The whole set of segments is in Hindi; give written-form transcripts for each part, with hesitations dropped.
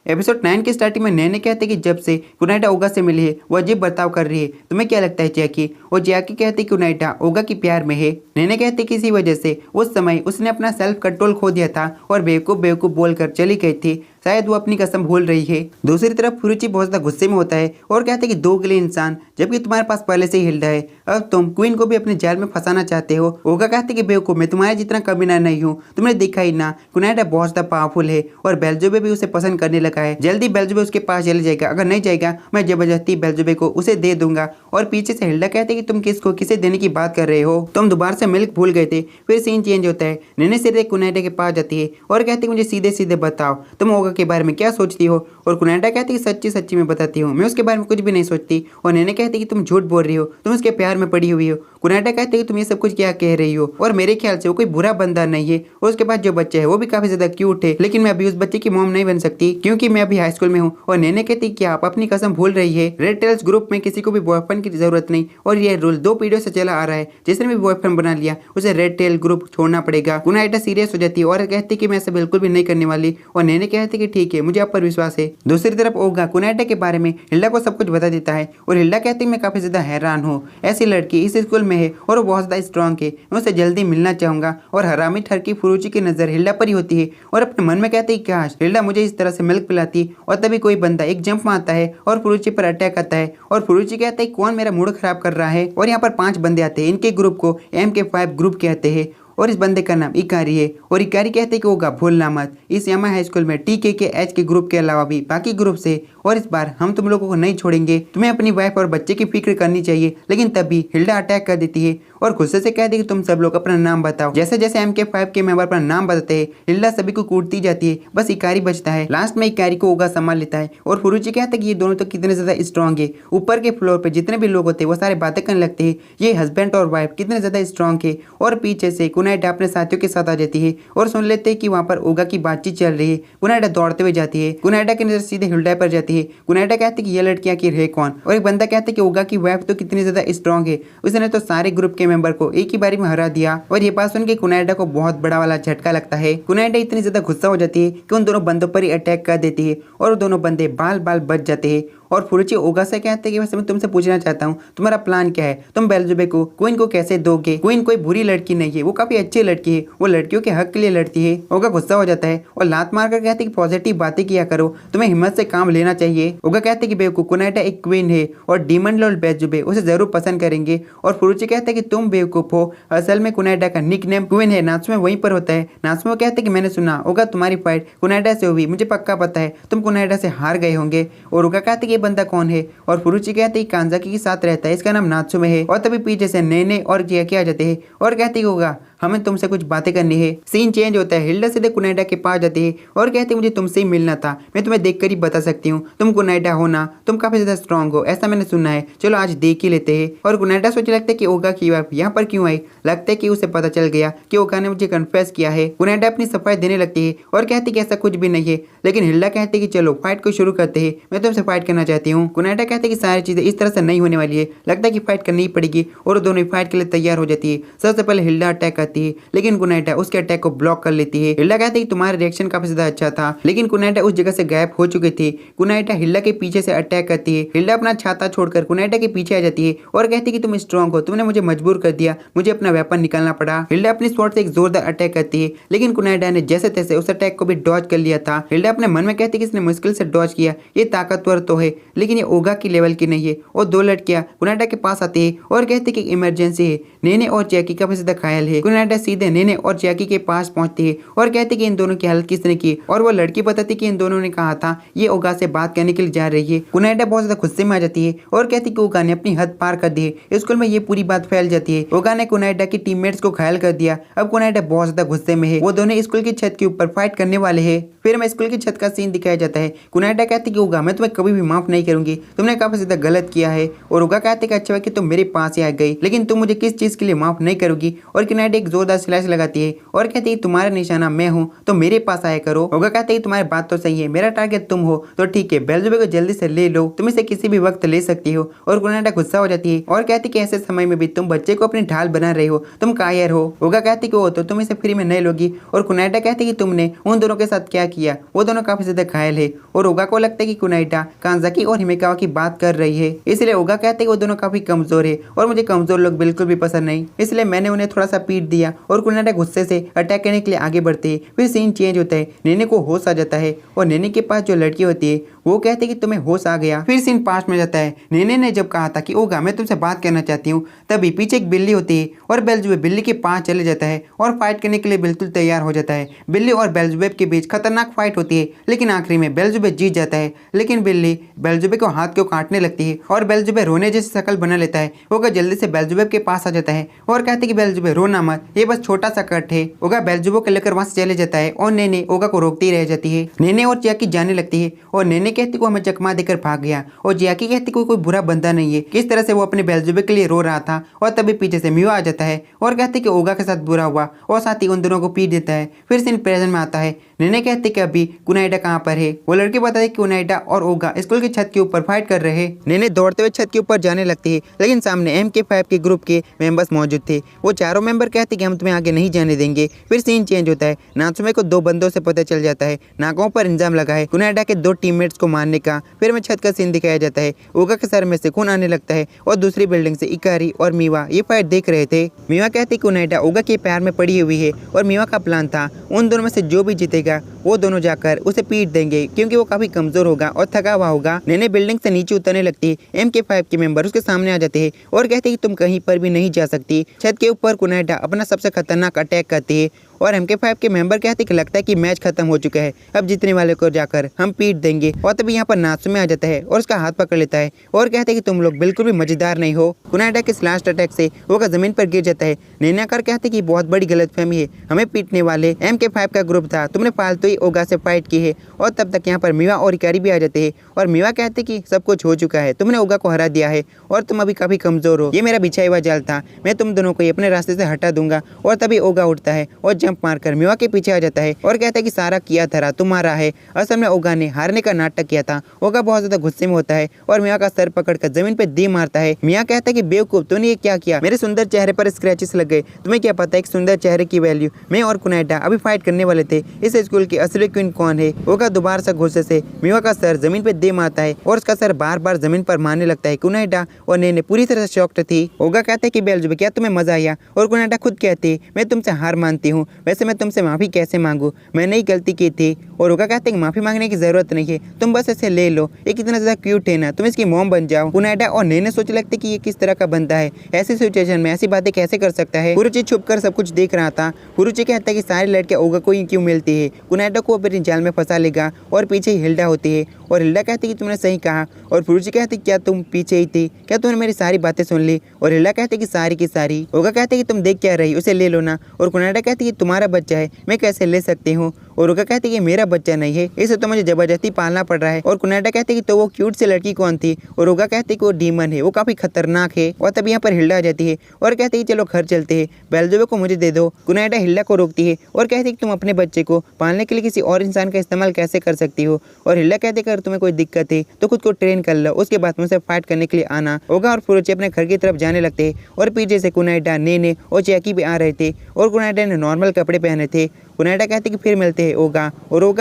एपिसोड 9 की स्टार्टिंग में नैने कहते कि जब से कुनाइटा ओगा से मिली है वो अजीब बर्ताव कर रही है। तुम्हें क्या लगता है जैकी? और जैकी कहती कि कुनाइटा ओगा की प्यार में है। नैने कहते कि इसी वजह से उस समय उसने अपना सेल्फ कंट्रोल खो दिया था और बेवकूफ बेवकूफ बोलकर चली गई थी। शायद वो अपनी कसम भूल रही है। दूसरी तरफ फुरुची बहुत ज्यादा गुस्से में होता है और कहते हैं कि दो गिले इंसान, जबकि तुम्हारे पास पहले से ही हिल्डा है। अब तुम क्वीन को भी अपने जाल में फंसाना चाहते हो। ओगा कहते कि बेवकूफ, मैं तुम्हारे जितना कमीना नहीं हूँ, तुमने देखा ही ना। कुनाइटा बहुत ज्यादा पावरफुल है और बेल्जुबे भी उसे पसंद करने लगा है। जल्दी बेल्जुबे उसके पास चले जाएगा, अगर नहीं जाएगा मैं जबरदस्ती बेल्जुबे को उसे दे दूंगा। और पीछे से हिल्डा कहते कि तुम किसको किसे देने की बात कर रहे हो, तुम दोबारा से मिल्क भूल गए थे। फिर सीन चेंज होता है। नैने सीधे कुनाइटा के पास जाती है और कहती मुझे सीधे सीधे बताओ तुम ओगा के बारे में क्या सोचती हो। और कुनाइटा कहती कि सच्ची सच्ची मैं बताती हूँ, मैं उसके बारे में कुछ भी नहीं सोचती। और नैने कहती कि तुम झूठ बोल रही हो, तुम उसके प्यार में पड़ी हुई हो। कुनाइटा कहते कि तुम ये सब कुछ क्या कह रही हो, और मेरे ख्याल से वो कोई बुरा बंदा नहीं है। और उसके बाद जो बच्चा है वो भी काफी ज्यादा क्यूट है, लेकिन मैं अभी उस बच्चे की मॉम नहीं बन सकती क्योंकि मैं अभी हाई स्कूल में हूँ। और नैने कहती कि आप अपनी कसम भूल रही है। रेड टेल्स ग्रुप में किसी को भी बॉयफ्रेंड की जरूरत नहीं, और ये रूल 2 पीढ़ियों से चला आ रहा है। जिसने भी बॉयफ्रेंड बना लिया उसे रेड टेल ग्रुप छोड़ना पड़ेगा। कुनाइटा सीरियस हो जाती है और कहती कि मैं ऐसा बिल्कुल भी नहीं करने वाली। और नैने कहती कि ठीक है, मुझे आप पर विश्वास है। दूसरी तरफ ओगा कुनाइटा के बारे में हिल्डा को सब कुछ बता देता है और हिल्डा कहती मैं काफी ज्यादा हैरान हूँ, ऐसी लड़की इस स्कूल में है और वो बहुत ज्यादा स्ट्रॉन्ग है, मैं उससे जल्दी मिलना चाहूंगा। और हरामी ठरकी फुरुची की नजर हिल्डा पर ही होती है और अपने मन में कहती काश हिल्डा मुझे इस तरह से मिल्क पिलाती। और तभी कोई बंदा एक जंप मारता है और फुरुची पर अटैक आता है। और फुरुची कहता है कौन मेरा मूड खराब कर रहा है। और यहाँ पर 5 बंदे आते हैं, इनके ग्रुप को MK5 ग्रुप कहते हैं और इस बंदे का नाम इकारी है। और इकारी कहते हैं कि होगा भूलना मत, इस यामा हाई स्कूल में TK के H के ग्रुप के अलावा भी बाकी ग्रुप से, और इस बार हम तुम लोगों को नहीं छोड़ेंगे। तुम्हें अपनी वाइफ और बच्चे की फिक्र करनी चाहिए। लेकिन तभी हिल्डा अटैक कर देती है और गुस्से से कहती है कि तुम सब लोग अपना नाम बताओ। जैसे जैसे MK5 के मेंबर अपना नाम बताते हैं हिल्डा सभी को कूटती जाती है, बस इकारी बचता है। लास्ट में इकारी को ओगा संभाल लेता है और फुरुची कहता है कि ये दोनों तो कितने ज्यादा स्ट्रॉन्ग है। ऊपर के फ्लोर पे जितने भी लोग होते हैं वो सारे बातें करने लगते हैं, ये हस्बैंड और वाइफ कितने ज्यादा स्ट्रॉन्ग है। और पीछे से कुनाइटा अपने साथियों के साथ आ जाती है और सुन लेते हैं कि वहाँ पर ओगा की बातचीत चल रही है। कुनाइटा दौड़ते हुए जाती है, कुनाइटा की नजर सीधे हिल्डा पर जाती है। कुनाइटा कहती है कि ये लड़कियां की रहे कौन। और एक बंदा कहता है कि ओगा की वाइफ तो कितनी ज्यादा स्ट्रॉन्ग है, उसने तो सारे ग्रुप के मेंबर को एक ही बारी में हरा दिया। और ये बात सुन के कुनाइटा को बहुत बड़ा वाला झटका लगता है। कुनाइटा इतनी ज्यादा गुस्सा हो जाती है कि उन दोनों बंदों पर ही अटैक कर देती है और दोनों बंदे बाल बाल बच जाते हैं। और फुरुची ओगा से कहते हैं कि वैसे मैं तुमसे पूछना चाहता हूँ तुम्हारा प्लान क्या है, तुम बेल्जुबे को क्वीन को कैसे दोगे। क्वीन कोई बुरी लड़की नहीं है, वो काफी अच्छी लड़की है, वो लड़कियों के हक के लिए लड़ती है। ओगा गुस्सा हो जाता है और लात मारकर कहते हैं कि पॉजिटिव बातें किया करो, तुम्हें हिम्मत से काम लेना चाहिए। ओगा कहते हैं कि बेवकूफ, कुनाइटा एक क्वीन है और डीमन लॉर्ड बेल्जुबे उसे जरूर पसंद करेंगे। और फुरुची कहते हैं कि तुम बेवकूफ हो, असल में कुनाइटा का निकनेम क्वीन है, नात्सुमे वहीं पर होता है। नात्सुमे कहते हैं कि मैंने सुना ओगा तुम्हारी फाइट कुनाइटा से हुई, मुझे पक्का पता है तुम कुनाइटा से हार गए होंगे। और ओगा कहते हैं कि ये बंदा कौन है। और फुरुची कहते हैं कांजाकी के साथ रहता है, इसका नाम नात्सुमे है। और तभी पीछे से नैने और जैकी आ जाते हैं और कहते होगा हमें तुमसे कुछ बातें करनी है। सीन चेंज होता है, हिल्डा सीधे कुनाइटा के पास जाती है और कहती है मुझे तुमसे ही मिलना था, मैं तुम्हें देखकर ही बता सकती हूँ तुम कुनाइटा हो ना, तुम काफी ज्यादा स्ट्रॉन्ग हो, ऐसा मैंने सुना है, चलो आज देख ही लेते हैं। और कुनाइटा सोचने लगता है कि ओगा की वाइफ यहाँ पर क्यों आई, लगता है कि उसे पता चल गया कि ओगा ने मुझे कन्फेस किया है। कुनाइटा अपनी सफाई देने लगती है और कहती कि ऐसा कुछ भी नहीं है। लेकिन हिल्डा कहती कि चलो फाइट को शुरू करते हैं, मैं तुमसे फाइट करना चाहती हूँ। कुनाइटा कहते कि सारी चीजें इस तरह से नहीं होने वाली है, लगता है कि फाइट करनी ही पड़ेगी। और दोनों फाइट के लिए तैयार हो जाती है। सबसे पहले हिल्डा अटैक करती है लेकिन कुनाइटा उसके अटैक को ब्लॉक कर लेती है। हिल्डा कहती है कि तुम्हारा रिएक्शन काफी ज्यादा अच्छा था, लेकिन कुनाइटा उस जगह से गायब हो चुकी थी। कुनाइटा हिल्डा के पीछे से अटैक करती है। हिल्डा अपना छाता छोड़कर कुनाइटा के पीछे आ जाती है और कहती है कि तुम स्ट्रॉन्ग हो, तुमने मुझे मजबूर कर दिया, मुझे अपना वेपन निकालना पड़ा। हिल्डा अपनी स्वॉर्ड से एक जोरदार अटैक करती है लेकिन कुनाइटा ने जैसे तैसे उस अटैक को भी डॉज कर लिया था। हिल्डा अपने मन में कहती है कि इसने मुश्किल से डॉज किया, ये ताकतवर तो है लेकिन ये ओगा की लेवल की नहीं है। और 2 लड़कियां कुनाइटा के पास आती है और कहती है कि इमरजेंसी है, नैने और जैकी काफी ज्यादा घायल है। कुनाइटा सीधे नैने और जैकी के पास पहुंचती है और कहती है कि इन दोनों की हालत किसने की। और वो लड़की बताती कि इन दोनों ने कहा था ये ओगा से बात करने के लिए जा रही है। कुनाइटा बहुत ज्यादा गुस्से में आ जाती है और कहती कि ओगा ने अपनी हद पार कर दी है। स्कूल में ये पूरी बात फैल जाती है, ओगा ने कुनाइटा की टीममेट्स को घायल कर दिया। अब कुनाइटा बहुत ज्यादा गुस्से में है, वो दोनों स्कूल की छत के ऊपर फाइट करने वाले है। फिर मैं स्कूल की छत का सीन दिखाया जाता है। कुनाइटा कहती कि ओगा मैं तुम्हें कभी भी माफ नहीं करूंगी, तुमने काफी ज्यादा गलत किया है। और ओगा कहते कि अच्छा है कि तुम मेरे पास ही आ गई, लेकिन तुम मुझे किस चीज के लिए माफ नहीं करोगी। और कुनाइटा एक जोरदार स्लैश लगाती है और कहती है तुम्हारा निशाना मैं हूँ तो मेरे पास आया करो। ओगा कहते हैं तुम्हारी बात तो सही है, मेरा टारगेट तुम हो तो ठीक है, बेल्जुबे को जल्दी से ले लो, तुम इसे किसी भी वक्त ले सकती हो। और कुनाइटा गुस्सा हो जाती है और कहती कि ऐसे समय में भी तुम बच्चे को अपनी ढाल बना रहे हो, तुम कायर हो। ओगा कहती कि वो तो तुम इसे फ्री में नहीं लोगी। और कुनाइटा कहती कि तुमने उन दोनों के साथ क्या किया वो दोनों काफी ज्यादा घायल है और ओगा को लगता है कि कुनाइटा कांजाकी और हिमेकावा की बात कर रही है। इसलिए ओगा कहते हैं कि वो दोनों काफी कमजोर है और मुझे कमजोर लोग बिल्कुल भी पसंद नहीं, इसलिए मैंने उन्हें थोड़ा सा पीट दिया और कुनाइटा गुस्से से अटैक करने के लिए आगे बढ़ते हैं। फिर सीन चेंज होता है, नेने को होश आ जाता है और नेने के पास जो लड़की होती है वो कहते हैं कि तुम्हें होश आ गया। फिर सीन पास्ट में जाता है। नेने ने जब कहा था कि ओगा मैं तुमसे बात करना चाहती हूँ, तभी पीछे एक बिल्ली होती है और बेल्ज़ेबुब बिल्ली के पास चले जाता है और फाइट करने के लिए बिल्कुल तैयार हो जाता है। बिल्ली और बेल्ज़ेबुब के बीच खतरनाक फाइट होती है, लेकिन आखिरी में बेल्ज़ेबुब जीत जाता है। लेकिन बिल्ली बेल्ज़ेबुब को हाथ को काटने लगती है और बेल्ज़ेबुब रोने जैसी शक्ल बना लेता है। ओगा जल्दी से बेल्ज़ेबुब के पास आ जाता है और कहते हैं कि बेल्ज़ेबुब रोना मत, ये बस छोटा सा कट है। ओगा बेल्ज़ेबुब को लेकर वहां से चले जाता है और नेने ओगा को रोकती रह जाती है। नेने और चियाकी जाने लगती है और नेने कहती को हमें चकमा देकर भाग गया और चियाकी कहती कोई बुरा बंदा नहीं है। किस तरह से वो अपने बेल्ज़ेबुब के लिए रो रहा था और तभी पीछे से मिवा आ जाता है और कहते कि ओगा के साथ बुरा हुआ और साथ ही उन दोनों को पीट देता है। फिर सीन प्रेजेंट में आता है। नेने कहते कि अभी कुनाइटा कहाँ पर है। वो लड़के बताते कि कुनाइटा और ओगा स्कूल की छत के ऊपर फाइट कर रहे हैं। नेने दौड़ते हुए छत के ऊपर जाने लगती है, लेकिन सामने MK5 के ग्रुप के मेंबर्स मौजूद थे। वो चारों मेंबर कहते कि हम तुम्हें आगे नहीं जाने देंगे। फिर सीन चेंज होता है। नात्सुमे को दो बंदों से पता चल जाता है नागाओं पर इंजाम लगा है कुनाइटा के दो टीममेट्स को मारने का। फिर में छत का सीन दिखाया जाता है। ओगा के सर में से खून आने लगता है और दूसरी बिल्डिंग से इकारी और मीवा ये फाइट देख रहे थे। मीवा कहती कुनाइटा ओगा के प्यार में पड़ी हुई है और मीवा का प्लान था उन दोनों में से जो भी जीतेगा वो दोनों जाकर उसे पीट देंगे, क्योंकि वो काफी कमजोर होगा और थका हुआ होगा। नेने बिल्डिंग से नीचे उतरने लगती है। MK5 के मेंबर उसके सामने आ जाते हैं और कहते हैं कि तुम कहीं पर भी नहीं जा सकती। छत के ऊपर कुनाइटा अपना सबसे खतरनाक अटैक करती है और MK5 के मेंबर कहते कि लगता है कि मैच खत्म हो चुका है, अब जीतने वाले को जाकर हम पीट देंगे। और तभी यहाँ पर नात्सुमे आ जाता है और उसका हाथ पकड़ लेता है और कहते हैं कि तुम लोग बिल्कुल भी मजेदार नहीं हो। कुनाइटा के लास्ट अटैक से ओगा जमीन पर गिर जाता है। नेने आकर कहते कि बहुत बड़ी गलतफहमी है, हमें पीटने वाले MK5 का ग्रुप था, तुमने फालतू ही ओगा से फाइट की है। और तब तक यहाँ पर मीवा और इकारी भी आ जाते हैं और मीवा कहते कि सब कुछ हो चुका है, तुमने ओगा को हरा दिया है और तुम अभी काफी कमजोर हो, ये मेरा बिछाया हुआ जाल था, मैं तुम दोनों को अपने रास्ते से हटा दूंगा। और तभी ओगा उठता है और जंप मारकर मीवा के पीछे आ जाता है और कहता है कि सारा किया धरा तुम्हारा है, असल में ओगा ने हारने का नाटक किया था। ओगा बहुत ज्यादा गुस्से में होता है और मीवा का सर पकड़कर जमीन पे दी मारता है। मिया कहता है कि बेवकूफ तूने ये क्या किया, मेरे सुंदर चेहरे पर स्क्रैचेस लग गए, तुम्हें क्या पता है एक सुंदर चेहरे की वैल्यू। मैं और कुनाइटा अभी फाइट करने वाले थे, इस स्कूल की असली क्वीन कौन है। ओगा दोबारा से गुस्से से मीवा का सर जमीन पे दे मारता है और उसका सर बार बार जमीन पर मारने लगता है। कुनाइटा और नेने पूरी तरह से शॉक्ड थी। ओगा कहता है कि बेल्ज़ेबुब क्या तुम्हें मजा आया, और कुनाइटा खुद कहती है मैं तुमसे हार मानती हूँ, वैसे मैं तुमसे माफी कैसे मांगू, मैंने ही गलती की थी। और ओगा कहते हैं कि माफी मांगने की जरूरत नहीं है, तुम बस ऐसे ले लो, ये कितना ज्यादा क्यूट है ना, तुम इसकी मॉम बन जाओ। कुनाइटा और नेने सोचने लगते कि ये किस तरह का बंदा है, ऐसी सिचुएशन में ऐसी बातें कैसे कर सकता है। फुरुची छुप कर सब कुछ देख रहा था। फुरुची कहता है कि सारी लड़कियां ओगा को ही क्यों मिलती है, कुनाइटा को अपनी जाल में फंसा लेगा। और पीछे ही हिल्डा होती है और हिल्डा कहती है कि तुमने सही कहा। और फुरुची कहती है क्या तुम पीछे ही थी, क्या तुमने मेरी सारी बातें सुन ली। और हिल्डा कहते है कि सारी की सारी। ओगा कहते है कि तुम देख क्या रही, उसे ले लो ना। और कुनाइटा कहती है कि तुम्हारा बच्चा है, मैं कैसे ले सकती हूँ। और ओगा कहती है कि मेरा बच्चा नहीं है, इसे तो मुझे जबरदस्ती पालना पड़ रहा है। और कुनाइटा कहते है कि तो वो क्यूट से लड़की कौन थी। और ओगा कहते है कि वो डीमन है, वो काफी खतरनाक है। और तब यहाँ पर हिल्डा आ जाती है और कहती है चलो घर चलते हैं, बेल्ज़ेबुब को मुझे दे दो। कुनाइटा हिल्डा को रोकती है और कहती है कि तुम अपने बच्चे को पालने के लिए किसी और इंसान का इस्तेमाल कैसे कर सकती हो। और हिल्डा कहते अगर तुम्हें कोई दिक्कत है तो खुद को ट्रेन कर लो, उसके बाद मुझसे फाइट करने के लिए आना। ओगा और फुरुची अपने घर की तरफ जाने लगते हैं और पीछे से कुनाइटा, नेने और चियाकी भी आ रहे थे और कुनाइटा ने नॉर्मल कपड़े पहने थे। कुनाइटा कहते कि फिर मिलते हैं। ओगा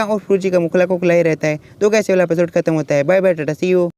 और फुरुची का मुखला को खिलाई रहता है। तो कैसे वाला एपिसोड खत्म होता है। Bye bye, tata, see you.